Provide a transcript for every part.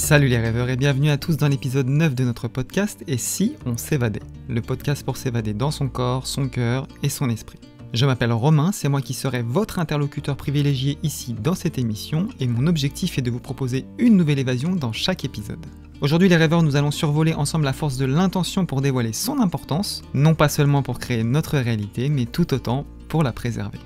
Salut les rêveurs et bienvenue à tous dans l'épisode 9 de notre podcast « Et si on s'évadait ?» Le podcast pour s'évader dans son corps, son cœur et son esprit. Je m'appelle Romain, c'est moi qui serai votre interlocuteur privilégié ici dans cette émission et mon objectif est de vous proposer une nouvelle évasion dans chaque épisode. Aujourd'hui les rêveurs, nous allons survoler ensemble la force de l'intention pour dévoiler son importance, non pas seulement pour créer notre réalité, mais tout autant pour la préserver.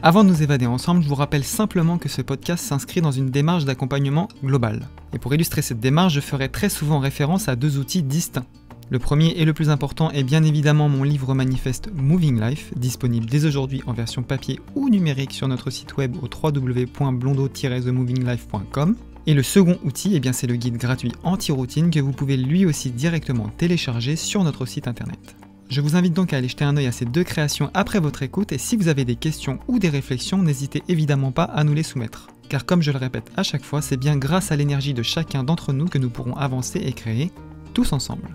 Avant de nous évader ensemble, je vous rappelle simplement que ce podcast s'inscrit dans une démarche d'accompagnement global. Et pour illustrer cette démarche, je ferai très souvent référence à deux outils distincts. Le premier et le plus important est bien évidemment mon livre manifeste Moving Life, disponible dès aujourd'hui en version papier ou numérique sur notre site web au www.blondo-themovinglife.com. Et le second outil, c'est le guide gratuit anti-routine que vous pouvez lui aussi directement télécharger sur notre site internet. Je vous invite donc à aller jeter un œil à ces deux créations après votre écoute et si vous avez des questions ou des réflexions, n'hésitez évidemment pas à nous les soumettre. Car comme je le répète à chaque fois, c'est bien grâce à l'énergie de chacun d'entre nous que nous pourrons avancer et créer, tous ensemble.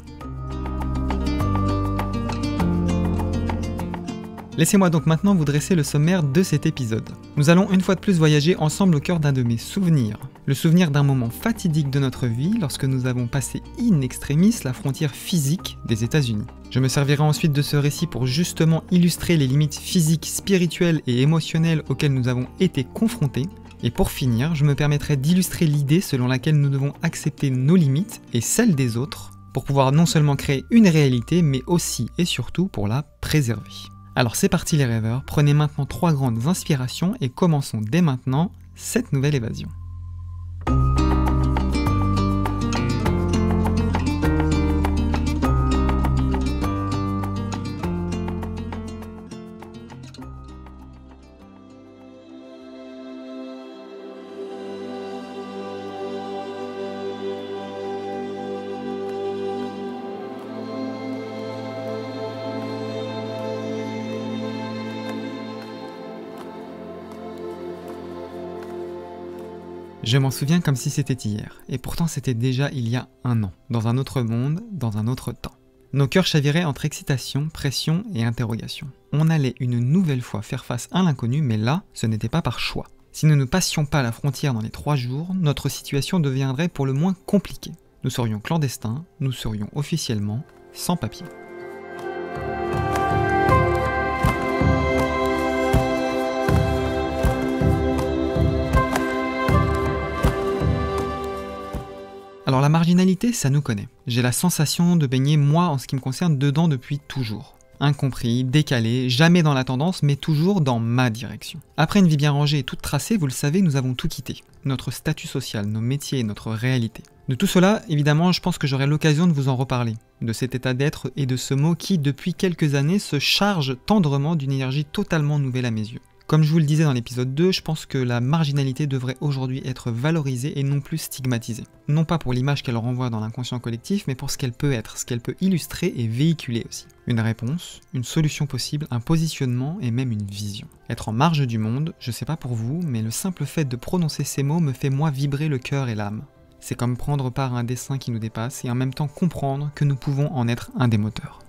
Laissez-moi donc maintenant vous dresser le sommaire de cet épisode. Nous allons une fois de plus voyager ensemble au cœur d'un de mes souvenirs. Le souvenir d'un moment fatidique de notre vie lorsque nous avons passé in extremis la frontière physique des États-Unis. Je me servirai ensuite de ce récit pour justement illustrer les limites physiques, spirituelles et émotionnelles auxquelles nous avons été confrontés. Et pour finir, je me permettrai d'illustrer l'idée selon laquelle nous devons accepter nos limites et celles des autres pour pouvoir non seulement créer une réalité, mais aussi et surtout pour la préserver. Alors c'est parti les rêveurs, prenez maintenant 3 grandes inspirations et commençons dès maintenant cette nouvelle évasion. Je m'en souviens comme si c'était hier, et pourtant c'était déjà il y a 1 an, dans un autre monde, dans un autre temps. Nos cœurs chaviraient entre excitation, pression et interrogation. On allait une nouvelle fois faire face à l'inconnu, mais là, ce n'était pas par choix. Si nous ne passions pas la frontière dans les 3 jours, notre situation deviendrait pour le moins compliquée. Nous serions clandestins, nous serions officiellement sans papier. Alors la marginalité, ça nous connaît. J'ai la sensation de baigner, moi, en ce qui me concerne, dedans depuis toujours. Incompris, décalé, jamais dans la tendance, mais toujours dans ma direction. Après une vie bien rangée et toute tracée, vous le savez, nous avons tout quitté. Notre statut social, nos métiers, notre réalité. De tout cela, évidemment, je pense que j'aurai l'occasion de vous en reparler. De cet état d'être et de ce mot qui, depuis quelques années, se charge tendrement d'une énergie totalement nouvelle à mes yeux. Comme je vous le disais dans l'épisode 2, je pense que la marginalité devrait aujourd'hui être valorisée et non plus stigmatisée. Non pas pour l'image qu'elle renvoie dans l'inconscient collectif, mais pour ce qu'elle peut être, ce qu'elle peut illustrer et véhiculer aussi. Une réponse, une solution possible, un positionnement et même une vision. Être en marge du monde, je sais pas pour vous, mais le simple fait de prononcer ces mots me fait moi vibrer le cœur et l'âme. C'est comme prendre part à un dessin qui nous dépasse et en même temps comprendre que nous pouvons en être un des moteurs.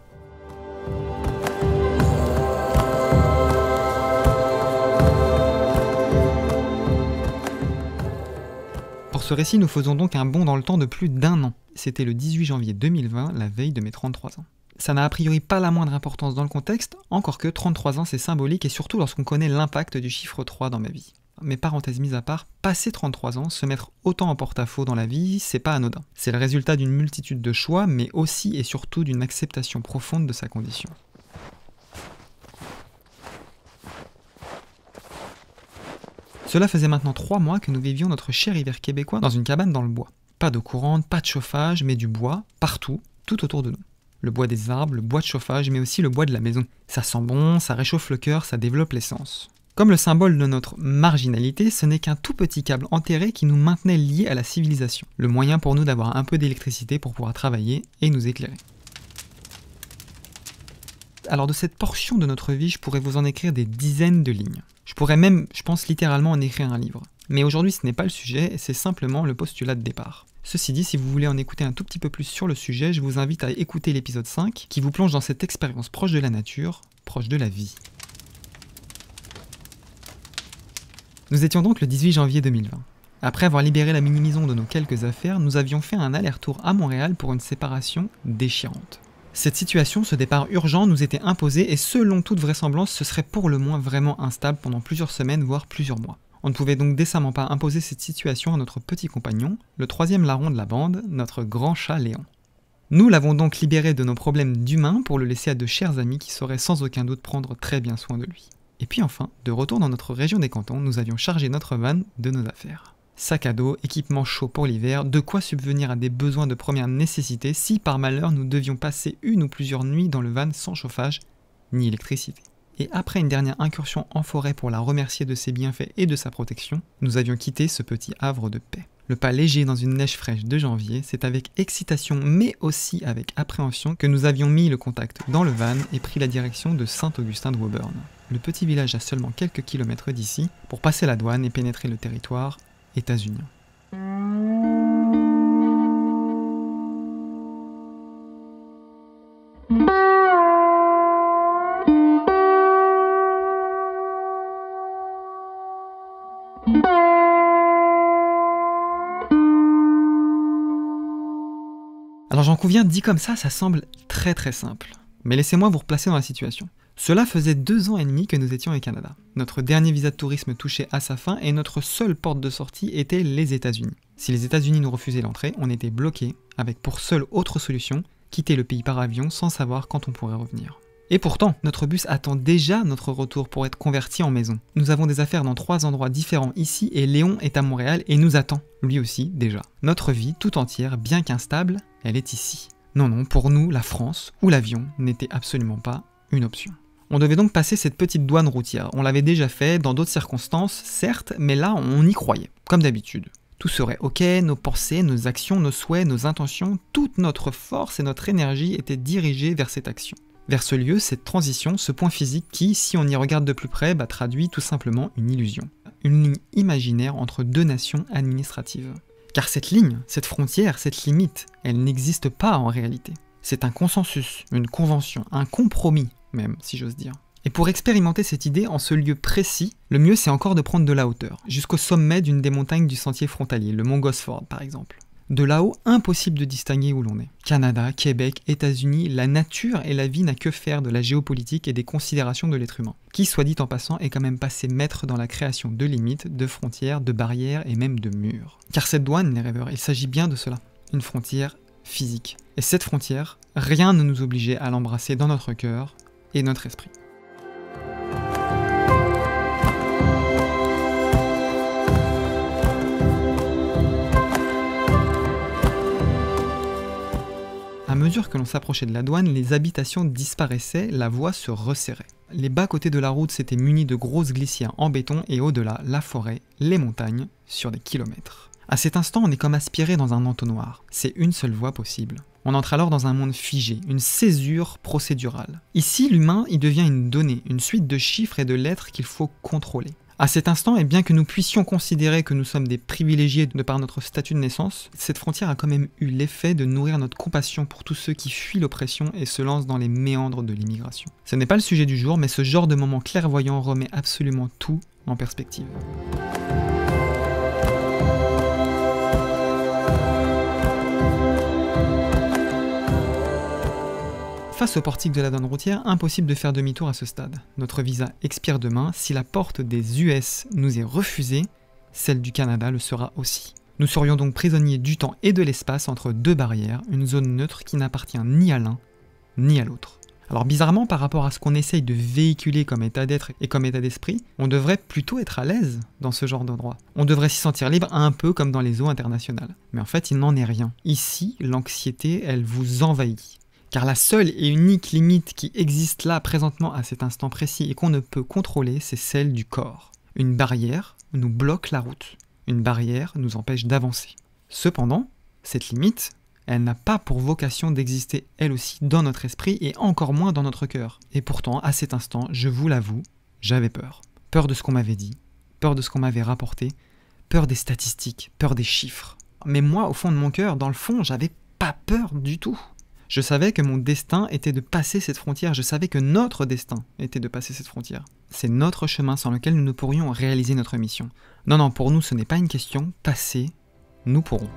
Pour ce récit, nous faisons donc un bond dans le temps de plus d'1 an. C'était le 18 janvier 2020, la veille de mes 33 ans. Ça n'a a priori pas la moindre importance dans le contexte, encore que 33 ans c'est symbolique et surtout lorsqu'on connaît l'impact du chiffre 3 dans ma vie. Mais parenthèse mise à part, passer 33 ans, se mettre autant en porte-à-faux dans la vie, c'est pas anodin. C'est le résultat d'une multitude de choix, mais aussi et surtout d'une acceptation profonde de sa condition. Cela faisait maintenant 3 mois que nous vivions notre cher hiver québécois dans une cabane dans le bois. Pas d'eau courante, pas de chauffage, mais du bois, partout, tout autour de nous. Le bois des arbres, le bois de chauffage, mais aussi le bois de la maison. Ça sent bon, ça réchauffe le cœur, ça développe l'essence. Comme le symbole de notre marginalité, ce n'est qu'un tout petit câble enterré qui nous maintenait liés à la civilisation. Le moyen pour nous d'avoir un peu d'électricité pour pouvoir travailler et nous éclairer. Alors de cette portion de notre vie, je pourrais vous en écrire des dizaines de lignes. Je pourrais même, je pense, littéralement en écrire un livre. Mais aujourd'hui, ce n'est pas le sujet, c'est simplement le postulat de départ. Ceci dit, si vous voulez en écouter un tout petit peu plus sur le sujet, je vous invite à écouter l'épisode 5, qui vous plonge dans cette expérience proche de la nature, proche de la vie. Nous étions donc le 18 janvier 2020. Après avoir libéré la mini-maison de nos quelques affaires, nous avions fait un aller-retour à Montréal pour une séparation déchirante. Cette situation, ce départ urgent, nous était imposé et selon toute vraisemblance, ce serait pour le moins vraiment instable pendant plusieurs semaines, voire plusieurs mois. On ne pouvait donc décemment pas imposer cette situation à notre petit compagnon, le troisième larron de la bande, notre grand chat Léon. Nous l'avons donc libéré de nos problèmes d'humains pour le laisser à de chers amis qui sauraient sans aucun doute prendre très bien soin de lui. Et puis enfin, de retour dans notre région des Cantons, nous avions chargé notre van de nos affaires. Sac à dos, équipement chaud pour l'hiver, de quoi subvenir à des besoins de première nécessité si par malheur nous devions passer une ou plusieurs nuits dans le van sans chauffage ni électricité. Et après une dernière incursion en forêt pour la remercier de ses bienfaits et de sa protection, nous avions quitté ce petit havre de paix. Le pas léger dans une neige fraîche de janvier, c'est avec excitation mais aussi avec appréhension que nous avions mis le contact dans le van et pris la direction de Saint-Augustin de Woburn, le petit village à seulement quelques kilomètres d'ici, pour passer la douane et pénétrer le territoire états-unien. Alors j'en conviens, dit comme ça semble très simple. Mais laissez-moi vous replacer dans la situation. Cela faisait 2 ans et demi que nous étions au Canada. Notre dernier visa de tourisme touchait à sa fin et notre seule porte de sortie était les États-Unis. Si les États-Unis nous refusaient l'entrée, on était bloqué, avec pour seule autre solution, quitter le pays par avion sans savoir quand on pourrait revenir. Et pourtant, notre bus attend déjà notre retour pour être converti en maison. Nous avons des affaires dans 3 endroits différents ici et Léon est à Montréal et nous attend, lui aussi, déjà. Notre vie tout entière, bien qu'instable, elle est ici. Non, pour nous, la France ou l'avion n'était absolument pas une option. On devait donc passer cette petite douane routière. On l'avait déjà fait dans d'autres circonstances, certes, mais là, on y croyait, comme d'habitude. Tout serait ok, nos pensées, nos actions, nos souhaits, nos intentions, toute notre force et notre énergie étaient dirigées vers cette action. Vers ce lieu, cette transition, ce point physique qui, si on y regarde de plus près, traduit tout simplement une illusion. Une ligne imaginaire entre 2 nations administratives. Car cette ligne, cette frontière, cette limite, elle n'existe pas en réalité. C'est un consensus, une convention, un compromis même, si j'ose dire. Et pour expérimenter cette idée en ce lieu précis, le mieux c'est encore de prendre de la hauteur, jusqu'au sommet d'une des montagnes du sentier frontalier, le mont Gosford par exemple. De là-haut, impossible de distinguer où l'on est. Canada, Québec, États-Unis, la nature et la vie n'a que faire de la géopolitique et des considérations de l'être humain, qui, soit dit en passant, est quand même passé maître dans la création de limites, de frontières, de barrières et même de murs. Car cette douane, les rêveurs, il s'agit bien de cela, une frontière physique. Et cette frontière, rien ne nous obligeait à l'embrasser dans notre cœur et notre esprit. À mesure que l'on s'approchait de la douane, les habitations disparaissaient, la voie se resserrait. Les bas-côtés de la route s'étaient munis de grosses glissières en béton et au-delà, la forêt, les montagnes, sur des kilomètres. À cet instant, on est comme aspiré dans un entonnoir. C'est une seule voie possible. On entre alors dans un monde figé, une césure procédurale. Ici, l'humain, il devient une donnée, une suite de chiffres et de lettres qu'il faut contrôler. À cet instant, et bien que nous puissions considérer que nous sommes des privilégiés de par notre statut de naissance, cette frontière a quand même eu l'effet de nourrir notre compassion pour tous ceux qui fuient l'oppression et se lancent dans les méandres de l'immigration. Ce n'est pas le sujet du jour, mais ce genre de moment clairvoyant remet absolument tout en perspective. Face au portique de la douane routière, impossible de faire demi-tour à ce stade. Notre visa expire demain, si la porte des US nous est refusée, celle du Canada le sera aussi. Nous serions donc prisonniers du temps et de l'espace entre 2 barrières, une zone neutre qui n'appartient ni à l'un, ni à l'autre. Alors bizarrement, par rapport à ce qu'on essaye de véhiculer comme état d'être et comme état d'esprit, on devrait plutôt être à l'aise dans ce genre d'endroit. On devrait s'y sentir libre un peu comme dans les eaux internationales. Mais en fait, il n'en est rien. Ici, l'anxiété, elle vous envahit. Car la seule et unique limite qui existe là présentement à cet instant précis et qu'on ne peut contrôler, c'est celle du corps. Une barrière nous bloque la route. Une barrière nous empêche d'avancer. Cependant, cette limite, elle n'a pas pour vocation d'exister elle aussi dans notre esprit et encore moins dans notre cœur. Et pourtant, à cet instant, je vous l'avoue, j'avais peur. Peur de ce qu'on m'avait dit, peur de ce qu'on m'avait rapporté, peur des statistiques, peur des chiffres. Mais moi, au fond de mon cœur, dans le fond, j'avais pas peur du tout. Je savais que mon destin était de passer cette frontière, je savais que notre destin était de passer cette frontière. c'est notre chemin sans lequel nous ne pourrions réaliser notre mission. Non, pour nous ce n'est pas une question, passer, nous pourrons.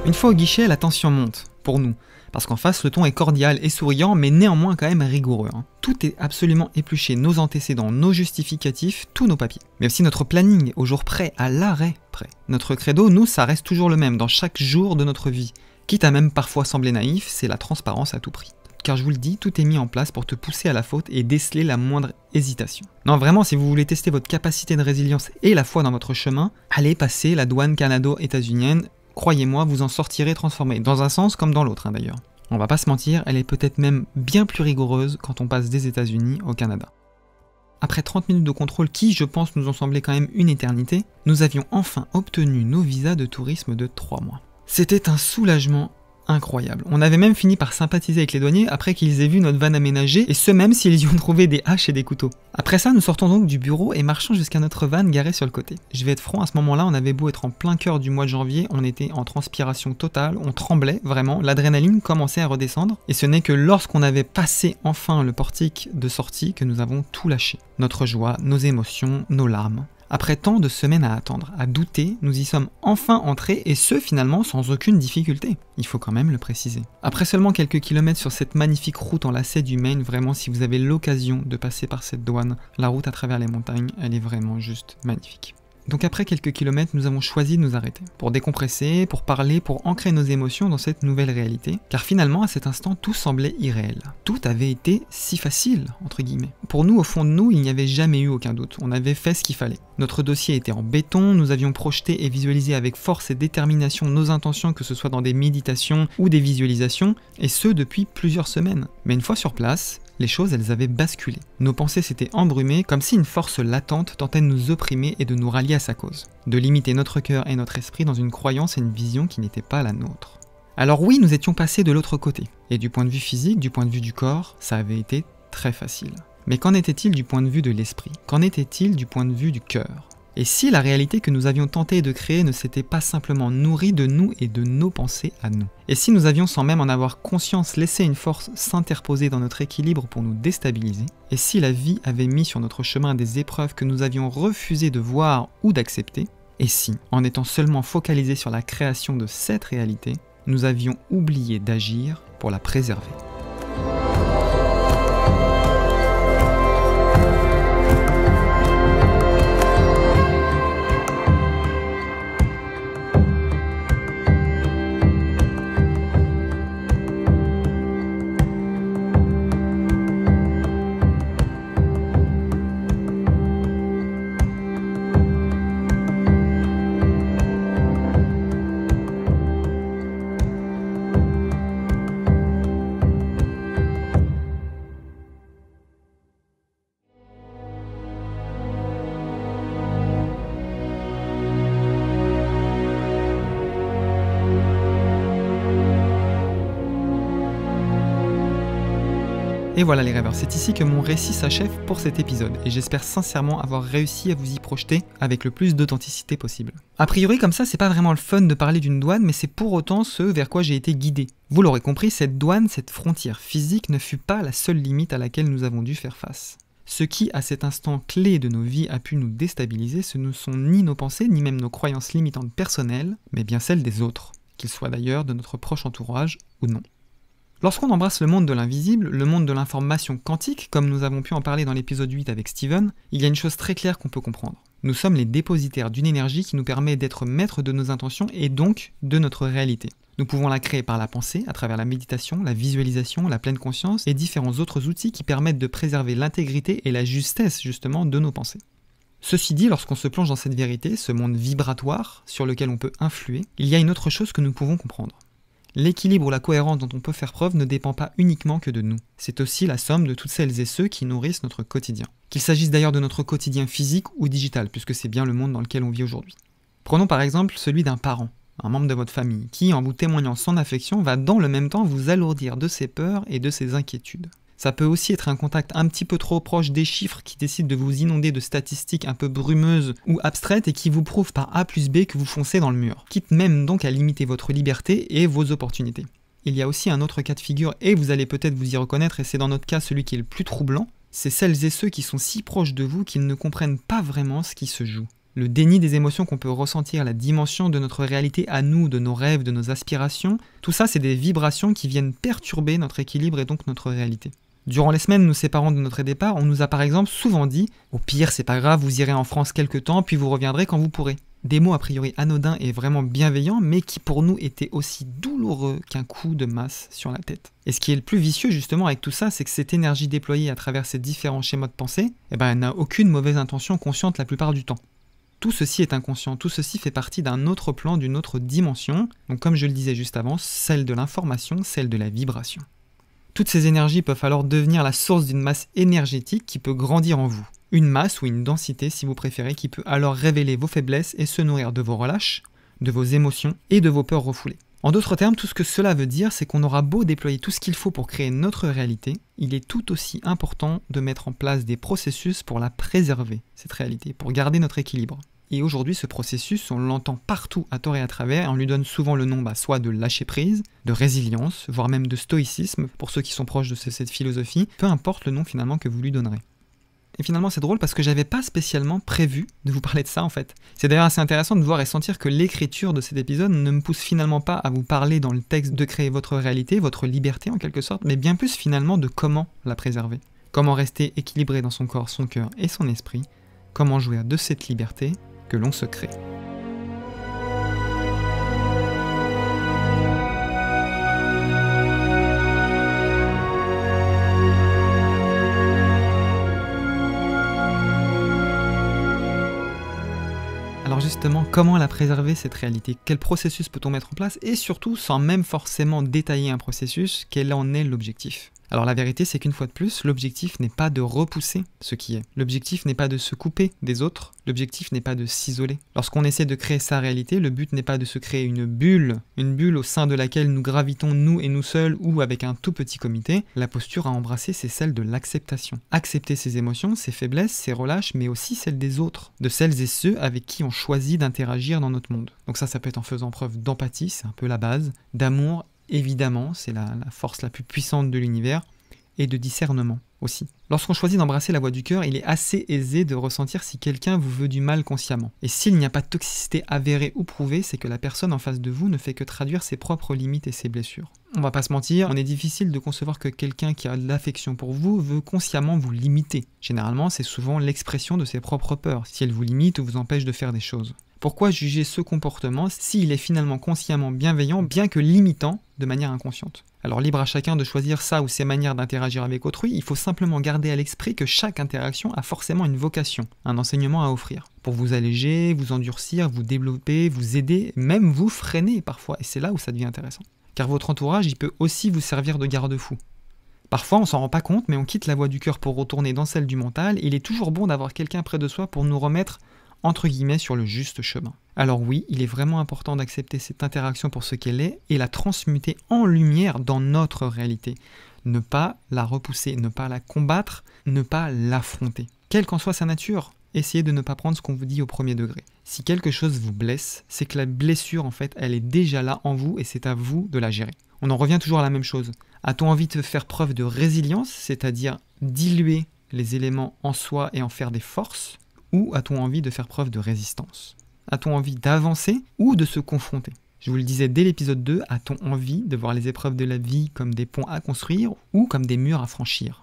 Une fois au guichet, la tension monte, pour nous, parce qu'en face, le ton est cordial et souriant, mais néanmoins quand même rigoureux. Tout est absolument épluché, nos antécédents, nos justificatifs, tous nos papiers. Mais aussi notre planning, au jour près, à l'arrêt près. Notre credo, nous, ça reste toujours le même, dans chaque jour de notre vie. Quitte à même parfois sembler naïf, c'est la transparence à tout prix. Car je vous le dis, tout est mis en place pour te pousser à la faute et déceler la moindre hésitation. Non, vraiment, si vous voulez tester votre capacité de résilience et la foi dans votre chemin, allez passer la douane canado-états-unienne. Croyez-moi, vous en sortirez transformé, dans un sens comme dans l'autre d'ailleurs. On va pas se mentir, elle est peut-être même bien plus rigoureuse quand on passe des États-Unis au Canada. Après 30 minutes de contrôle qui, je pense, nous ont semblé quand même une éternité, nous avions enfin obtenu nos visas de tourisme de 3 mois. C'était un soulagement incroyable. On avait même fini par sympathiser avec les douaniers après qu'ils aient vu notre van aménagée, et ce même s'ils y ont trouvé des haches et des couteaux. Après ça, nous sortons donc du bureau et marchons jusqu'à notre van garé sur le côté. Je vais être franc, à ce moment-là, on avait beau être en plein cœur du mois de janvier, on était en transpiration totale, on tremblait vraiment, l'adrénaline commençait à redescendre, et ce n'est que lorsqu'on avait passé enfin le portique de sortie que nous avons tout lâché. Notre joie, nos émotions, nos larmes. Après tant de semaines à attendre, à douter, nous y sommes enfin entrés et ce finalement sans aucune difficulté. Il faut quand même le préciser. Après seulement quelques kilomètres sur cette magnifique route en lacet du Maine, vraiment si vous avez l'occasion de passer par cette douane, la route à travers les montagnes, elle est vraiment juste magnifique. Donc après quelques kilomètres, nous avons choisi de nous arrêter, pour décompresser, pour parler, pour ancrer nos émotions dans cette nouvelle réalité, car finalement à cet instant tout semblait irréel. Tout avait été si facile, entre guillemets. Pour nous, au fond de nous, il n'y avait jamais eu aucun doute, on avait fait ce qu'il fallait. Notre dossier était en béton, nous avions projeté et visualisé avec force et détermination nos intentions, que ce soit dans des méditations ou des visualisations, et ce depuis plusieurs semaines. Mais une fois sur place, les choses, elles avaient basculé. Nos pensées s'étaient embrumées, comme si une force latente tentait de nous opprimer et de nous rallier à sa cause. De limiter notre cœur et notre esprit dans une croyance et une vision qui n'était pas la nôtre. Alors oui, nous étions passés de l'autre côté. Et du point de vue physique, du point de vue du corps, ça avait été très facile. Mais qu'en était-il du point de vue de l'esprit? Qu'en était-il du point de vue du cœur? Et si la réalité que nous avions tenté de créer ne s'était pas simplement nourrie de nous et de nos pensées à nous? Et si nous avions sans même en avoir conscience laissé une force s'interposer dans notre équilibre pour nous déstabiliser? Et si la vie avait mis sur notre chemin des épreuves que nous avions refusé de voir ou d'accepter? Et si, en étant seulement focalisés sur la création de cette réalité, nous avions oublié d'agir pour la préserver? Et voilà les rêveurs, c'est ici que mon récit s'achève pour cet épisode, et j'espère sincèrement avoir réussi à vous y projeter avec le plus d'authenticité possible. A priori comme ça, c'est pas vraiment le fun de parler d'une douane, mais c'est pour autant ce vers quoi j'ai été guidé. Vous l'aurez compris, cette douane, cette frontière physique ne fut pas la seule limite à laquelle nous avons dû faire face. Ce qui, à cet instant clé de nos vies, a pu nous déstabiliser, ce ne sont ni nos pensées, ni même nos croyances limitantes personnelles, mais bien celles des autres, qu'ils soient d'ailleurs de notre proche entourage ou non. Lorsqu'on embrasse le monde de l'invisible, le monde de l'information quantique, comme nous avons pu en parler dans l'épisode 8 avec Steven, il y a une chose très claire qu'on peut comprendre. Nous sommes les dépositaires d'une énergie qui nous permet d'être maîtres de nos intentions et donc de notre réalité. Nous pouvons la créer par la pensée, à travers la méditation, la visualisation, la pleine conscience et différents autres outils qui permettent de préserver l'intégrité et la justesse justement de nos pensées. Ceci dit, lorsqu'on se plonge dans cette vérité, ce monde vibratoire sur lequel on peut influer, il y a une autre chose que nous pouvons comprendre. L'équilibre ou la cohérence dont on peut faire preuve ne dépend pas uniquement que de nous. C'est aussi la somme de toutes celles et ceux qui nourrissent notre quotidien. Qu'il s'agisse d'ailleurs de notre quotidien physique ou digital, puisque c'est bien le monde dans lequel on vit aujourd'hui. Prenons par exemple celui d'un parent, un membre de votre famille, qui, en vous témoignant son affection, va dans le même temps vous alourdir de ses peurs et de ses inquiétudes. Ça peut aussi être un contact un petit peu trop proche des chiffres qui décident de vous inonder de statistiques un peu brumeuses ou abstraites et qui vous prouvent par A plus B que vous foncez dans le mur, quitte même donc à limiter votre liberté et vos opportunités. Il y a aussi un autre cas de figure, et vous allez peut-être vous y reconnaître, et c'est dans notre cas celui qui est le plus troublant, c'est celles et ceux qui sont si proches de vous qu'ils ne comprennent pas vraiment ce qui se joue. Le déni des émotions qu'on peut ressentir, la dimension de notre réalité à nous, de nos rêves, de nos aspirations, tout ça c'est des vibrations qui viennent perturber notre équilibre et donc notre réalité. Durant les semaines nous séparant de notre départ, on nous a par exemple souvent dit « Au pire, c'est pas grave, vous irez en France quelque temps, puis vous reviendrez quand vous pourrez ». Des mots a priori anodins et vraiment bienveillants, mais qui pour nous étaient aussi douloureux qu'un coup de masse sur la tête. Et ce qui est le plus vicieux justement avec tout ça, c'est que cette énergie déployée à travers ces différents schémas de pensée, elle n'a aucune mauvaise intention consciente la plupart du temps. Tout ceci est inconscient, tout ceci fait partie d'un autre plan, d'une autre dimension, donc comme je le disais juste avant, celle de l'information, celle de la vibration. Toutes ces énergies peuvent alors devenir la source d'une masse énergétique qui peut grandir en vous. Une masse ou une densité si vous préférez, qui peut alors révéler vos faiblesses et se nourrir de vos relâches, de vos émotions et de vos peurs refoulées. En d'autres termes, tout ce que cela veut dire, c'est qu'on aura beau déployer tout ce qu'il faut pour créer notre réalité, il est tout aussi important de mettre en place des processus pour la préserver, cette réalité, pour garder notre équilibre. Et aujourd'hui, ce processus, on l'entend partout à tort et à travers, et on lui donne souvent le nom soit de lâcher prise, de résilience, voire même de stoïcisme, pour ceux qui sont proches de cette philosophie, peu importe le nom finalement que vous lui donnerez. Et finalement c'est drôle parce que j'avais pas spécialement prévu de vous parler de ça en fait. C'est d'ailleurs assez intéressant de voir et sentir que l'écriture de cet épisode ne me pousse finalement pas à vous parler dans le texte de créer votre réalité, votre liberté en quelque sorte, mais bien plus finalement de comment la préserver. Comment rester équilibré dans son corps, son cœur et son esprit, comment jouir de cette liberté que l'on se crée. Alors justement, comment la préserver cette réalité? Quel processus peut-on mettre en place? Et surtout, sans même forcément détailler un processus, quel en est l'objectif? Alors la vérité, c'est qu'une fois de plus, l'objectif n'est pas de repousser ce qui est. L'objectif n'est pas de se couper des autres. L'objectif n'est pas de s'isoler. Lorsqu'on essaie de créer sa réalité, le but n'est pas de se créer une bulle au sein de laquelle nous gravitons nous et nous seuls ou avec un tout petit comité. La posture à embrasser, c'est celle de l'acceptation. Accepter ses émotions, ses faiblesses, ses relâches, mais aussi celles des autres, de celles et ceux avec qui on choisit d'interagir dans notre monde. Donc ça peut être en faisant preuve d'empathie, c'est un peu la base, d'amour, évidemment, c'est la force la plus puissante de l'univers, et de discernement aussi. Lorsqu'on choisit d'embrasser la voix du cœur, il est assez aisé de ressentir si quelqu'un vous veut du mal consciemment. Et s'il n'y a pas de toxicité avérée ou prouvée, c'est que la personne en face de vous ne fait que traduire ses propres limites et ses blessures. On va pas se mentir, on est difficile de concevoir que quelqu'un qui a de l'affection pour vous veut consciemment vous limiter. Généralement, c'est souvent l'expression de ses propres peurs, si elle vous limite ou vous empêche de faire des choses. Pourquoi juger ce comportement s'il est finalement consciemment bienveillant, bien que limitant de manière inconsciente? Alors libre à chacun de choisir sa ou ses manières d'interagir avec autrui, il faut simplement garder à l'esprit que chaque interaction a forcément une vocation, un enseignement à offrir, pour vous alléger, vous endurcir, vous développer, vous aider, même vous freiner parfois, et c'est là où ça devient intéressant. Car votre entourage, il peut aussi vous servir de garde-fou. Parfois on s'en rend pas compte, mais on quitte la voie du cœur pour retourner dans celle du mental, et il est toujours bon d'avoir quelqu'un près de soi pour nous remettre entre guillemets sur le juste chemin. Alors oui, il est vraiment important d'accepter cette interaction pour ce qu'elle est et la transmuter en lumière dans notre réalité. Ne pas la repousser, ne pas la combattre, ne pas l'affronter. Quelle qu'en soit sa nature, essayez de ne pas prendre ce qu'on vous dit au premier degré. Si quelque chose vous blesse, c'est que la blessure en fait, elle est déjà là en vous et c'est à vous de la gérer. On en revient toujours à la même chose. A-t-on envie de faire preuve de résilience, c'est-à-dire diluer les éléments en soi et en faire des forces? Ou a-t-on envie de faire preuve de résistance? A-t-on envie d'avancer ou de se confronter? Je vous le disais dès l'épisode 2, a-t-on envie de voir les épreuves de la vie comme des ponts à construire ou comme des murs à franchir?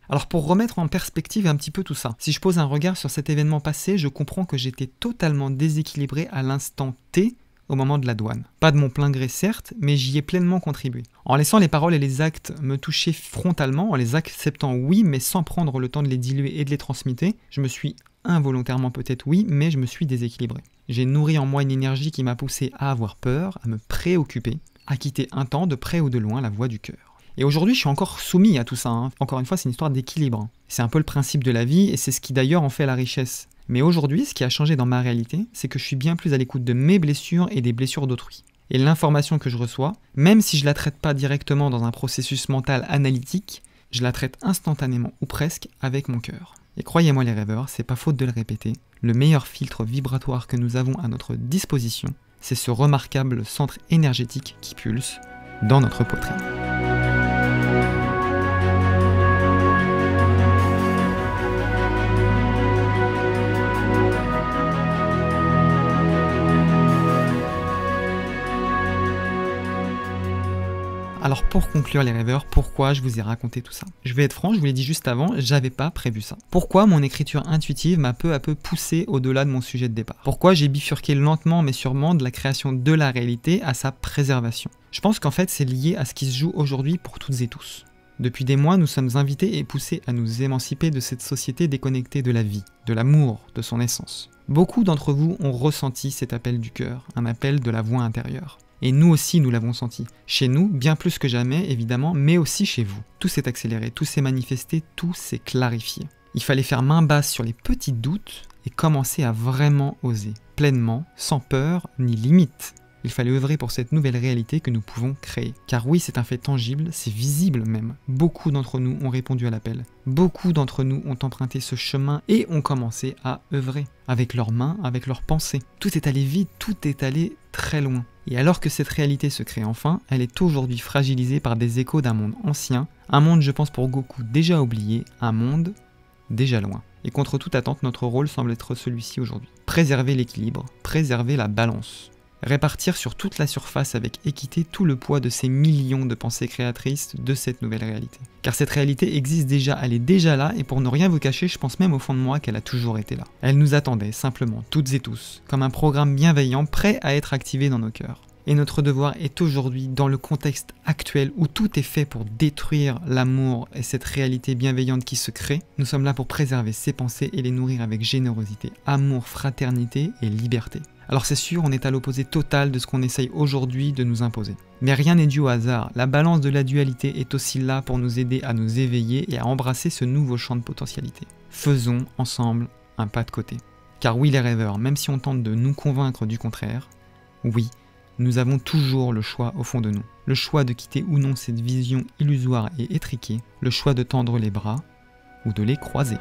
Alors pour remettre en perspective un petit peu tout ça, si je pose un regard sur cet événement passé, je comprends que j'étais totalement déséquilibré à l'instant T au moment de la douane. Pas de mon plein gré certes, mais j'y ai pleinement contribué. En laissant les paroles et les actes me toucher frontalement, en les acceptant oui, mais sans prendre le temps de les diluer et de les transmuter, je me suis involontairement peut-être oui, mais je me suis déséquilibré. J'ai nourri en moi une énergie qui m'a poussé à avoir peur, à me préoccuper, à quitter un temps de près ou de loin la voie du cœur. Et aujourd'hui, je suis encore soumis à tout ça. Encore une fois, c'est une histoire d'équilibre. C'est un peu le principe de la vie et c'est ce qui d'ailleurs en fait la richesse. Mais aujourd'hui, ce qui a changé dans ma réalité, c'est que je suis bien plus à l'écoute de mes blessures et des blessures d'autrui. Et l'information que je reçois, même si je ne la traite pas directement dans un processus mental analytique, je la traite instantanément ou presque avec mon cœur. Et croyez-moi les rêveurs, c'est pas faute de le répéter, le meilleur filtre vibratoire que nous avons à notre disposition, c'est ce remarquable centre énergétique qui pulse dans notre poitrine. Alors pour conclure les rêveurs, pourquoi je vous ai raconté tout ça? Je vais être franc, je vous l'ai dit juste avant, j'avais pas prévu ça. Pourquoi mon écriture intuitive m'a peu à peu poussé au-delà de mon sujet de départ? Pourquoi j'ai bifurqué lentement mais sûrement de la création de la réalité à sa préservation? Je pense qu'en fait c'est lié à ce qui se joue aujourd'hui pour toutes et tous. Depuis des mois, nous sommes invités et poussés à nous émanciper de cette société déconnectée de la vie, de l'amour, de son essence. Beaucoup d'entre vous ont ressenti cet appel du cœur, un appel de la voix intérieure. Et nous aussi, nous l'avons senti. Chez nous, bien plus que jamais, évidemment, mais aussi chez vous. Tout s'est accéléré, tout s'est manifesté, tout s'est clarifié. Il fallait faire main basse sur les petits doutes et commencer à vraiment oser, pleinement, sans peur ni limite. Il fallait œuvrer pour cette nouvelle réalité que nous pouvons créer. Car oui, c'est un fait tangible, c'est visible même. Beaucoup d'entre nous ont répondu à l'appel. Beaucoup d'entre nous ont emprunté ce chemin et ont commencé à œuvrer. Avec leurs mains, avec leurs pensées. Tout est allé vite, tout est allé très loin. Et alors que cette réalité se crée enfin, elle est aujourd'hui fragilisée par des échos d'un monde ancien, un monde je pense pour beaucoup déjà oublié, un monde déjà loin. Et contre toute attente, notre rôle semble être celui-ci aujourd'hui. Préserver l'équilibre, préserver la balance. Répartir sur toute la surface avec équité tout le poids de ces millions de pensées créatrices de cette nouvelle réalité. Car cette réalité existe déjà, elle est déjà là, et pour ne rien vous cacher, je pense même au fond de moi qu'elle a toujours été là. Elle nous attendait, simplement, toutes et tous, comme un programme bienveillant prêt à être activé dans nos cœurs. Et notre devoir est aujourd'hui, dans le contexte actuel où tout est fait pour détruire l'amour et cette réalité bienveillante qui se crée, nous sommes là pour préserver ces pensées et les nourrir avec générosité, amour, fraternité et liberté. Alors c'est sûr, on est à l'opposé total de ce qu'on essaye aujourd'hui de nous imposer. Mais rien n'est dû au hasard, la balance de la dualité est aussi là pour nous aider à nous éveiller et à embrasser ce nouveau champ de potentialité. Faisons ensemble un pas de côté. Car oui les rêveurs, même si on tente de nous convaincre du contraire, oui, nous avons toujours le choix au fond de nous. Le choix de quitter ou non cette vision illusoire et étriquée, le choix de tendre les bras ou de les croiser.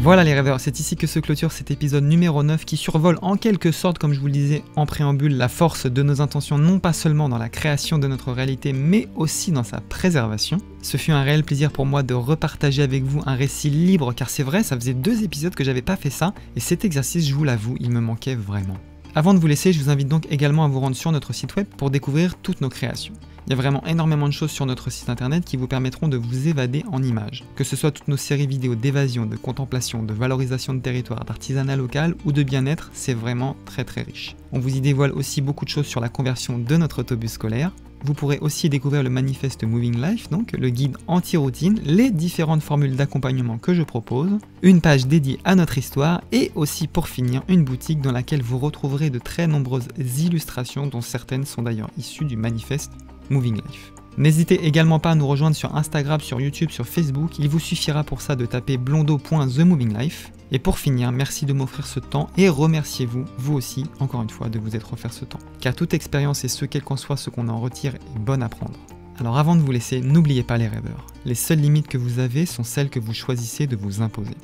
Voilà les rêveurs, c'est ici que se clôture cet épisode numéro 9 qui survole en quelque sorte, comme je vous le disais en préambule, la force de nos intentions non pas seulement dans la création de notre réalité mais aussi dans sa préservation. Ce fut un réel plaisir pour moi de repartager avec vous un récit libre car c'est vrai, ça faisait 2 épisodes que j'avais pas fait ça et cet exercice, je vous l'avoue, il me manquait vraiment. Avant de vous laisser, je vous invite donc également à vous rendre sur notre site web pour découvrir toutes nos créations. Il y a vraiment énormément de choses sur notre site internet qui vous permettront de vous évader en images. Que ce soit toutes nos séries vidéo d'évasion, de contemplation, de valorisation de territoire, d'artisanat local ou de bien-être, c'est vraiment très riche. On vous y dévoile aussi beaucoup de choses sur la conversion de notre autobus scolaire. Vous pourrez aussi découvrir le manifeste Moving Life, donc le guide anti-routine, les différentes formules d'accompagnement que je propose, une page dédiée à notre histoire et aussi pour finir une boutique dans laquelle vous retrouverez de très nombreuses illustrations dont certaines sont d'ailleurs issues du manifeste Moving Life. N'hésitez également pas à nous rejoindre sur Instagram, sur YouTube, sur Facebook, il vous suffira pour ça de taper blondo.themovinglife. Et pour finir, merci de m'offrir ce temps et remerciez-vous, vous aussi, encore une fois, de vous être offert ce temps. Car toute expérience et quel qu'en soit ce qu'on en retire est bonne à prendre. Alors avant de vous laisser, n'oubliez pas les rêveurs. Les seules limites que vous avez sont celles que vous choisissez de vous imposer.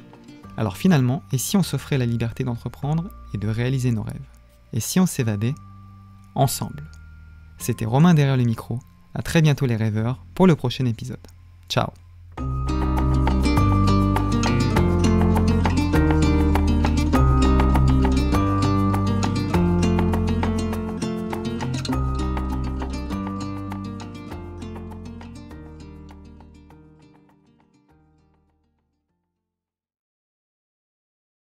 Alors finalement, et si on s'offrait la liberté d'entreprendre et de réaliser nos rêves? Et si on s'évadait ensemble? C'était Romain derrière le micro. À très bientôt les rêveurs pour le prochain épisode. Ciao!